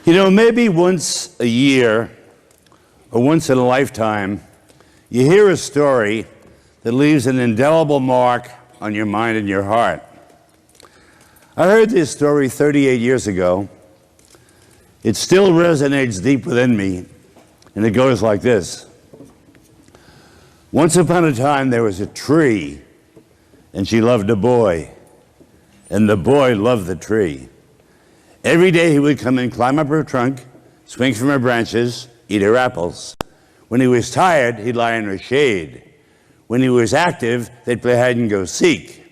You know, maybe once a year or once in a lifetime, you hear a story that leaves an indelible mark on your mind and your heart. I heard this story 38 years ago. It still resonates deep within me, and it goes like this. Once upon a time, there was a tree, and she loved a boy, and the boy loved the tree. Every day he would come and climb up her trunk, swing from her branches, eat her apples. When he was tired, he'd lie in her shade. When he was active, they'd play hide and go seek.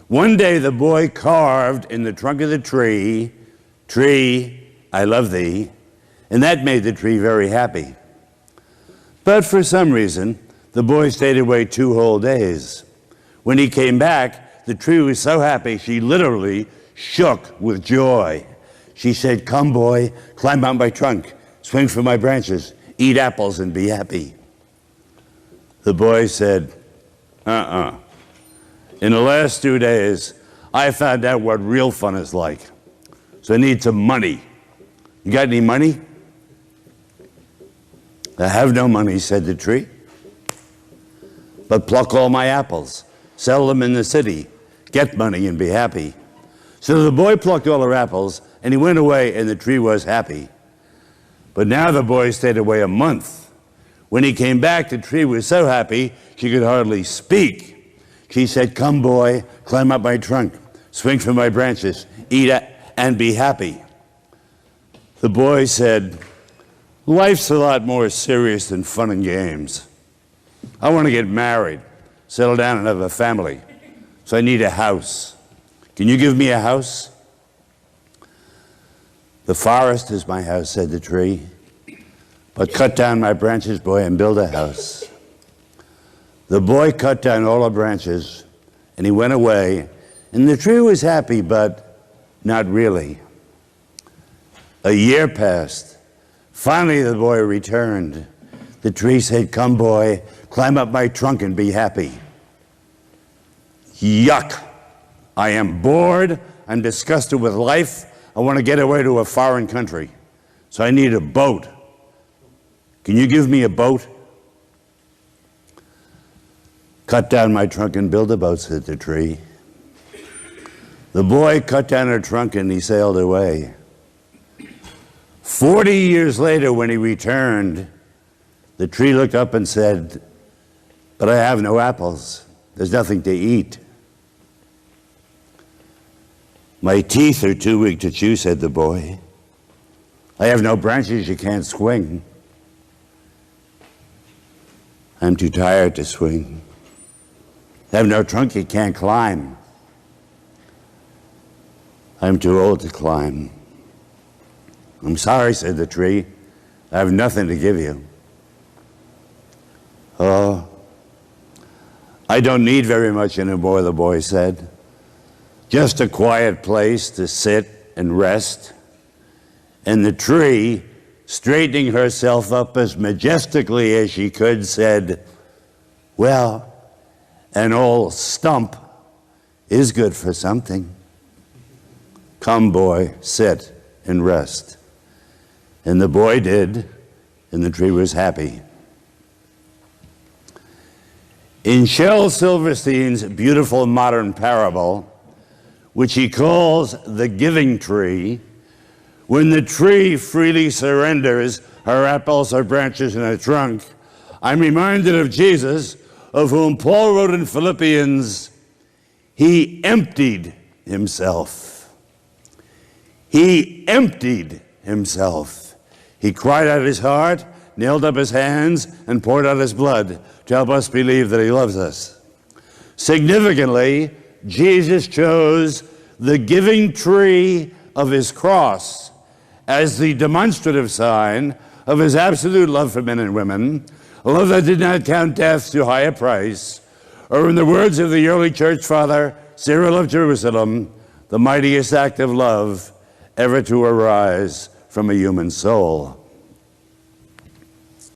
One day the boy carved in the trunk of the tree, "Tree, I love thee," and that made the tree very happy. But for some reason, the boy stayed away 2 whole days. When he came back, the tree was so happy she literally shook with joy. She said, "Come, boy, climb on my trunk, swing from my branches, eat apples and be happy." The boy said, In the last 2 days, I found out what real fun is like. So I need some money. You got any money? "I have no money," said the tree. "But pluck all my apples, sell them in the city, get money and be happy." So the boy plucked all her apples, and he went away, and the tree was happy. But now the boy stayed away a month. When he came back, the tree was so happy she could hardly speak. She said, "Come, boy, climb up my trunk, swing from my branches, eat and be happy." The boy said, "Life's a lot more serious than fun and games. I want to get married, settle down and have a family, so I need a house. Can you give me a house?" "The forest is my house," said the tree. "But cut down my branches, boy, and build a house." The boy cut down all the branches, and he went away, and the tree was happy, but not really. A year passed. Finally, the boy returned. The tree said, "Come, boy, climb up my trunk and be happy." "Yuck! I am bored. I'm disgusted with life. I want to get away to a foreign country. So I need a boat. Can you give me a boat?" "Cut down my trunk and build a boat," said the tree. The boy cut down her trunk and he sailed away. 40 years later, when he returned, the tree looked up and said, "But I have no apples. There's nothing to eat." "My teeth are too weak to chew," said the boy. "I have no branches, you can't swing." "I'm too tired to swing." "I have no trunk, you can't climb." "I'm too old to climb." "I'm sorry," said the tree. "I have nothing to give you." "Oh, I don't need very much anymore," the boy said. "Just a quiet place to sit and rest." And the tree, straightening herself up as majestically as she could, said, "Well, an old stump is good for something. Come, boy, sit and rest." And the boy did, and the tree was happy. In Shel Silverstein's beautiful modern parable, which he calls the giving tree, when the tree freely surrenders her apples, her branches, and her trunk, I'm reminded of Jesus, of whom Paul wrote in Philippians, "He emptied himself." He emptied himself. He cried out his heart, nailed up his hands, and poured out his blood to help us believe that he loves us. Significantly, Jesus chose the giving tree of his cross as the demonstrative sign of his absolute love for men and women, a love that did not count death too high a price, or in the words of the early church father, Cyril of Jerusalem, the mightiest act of love ever to arise from a human soul.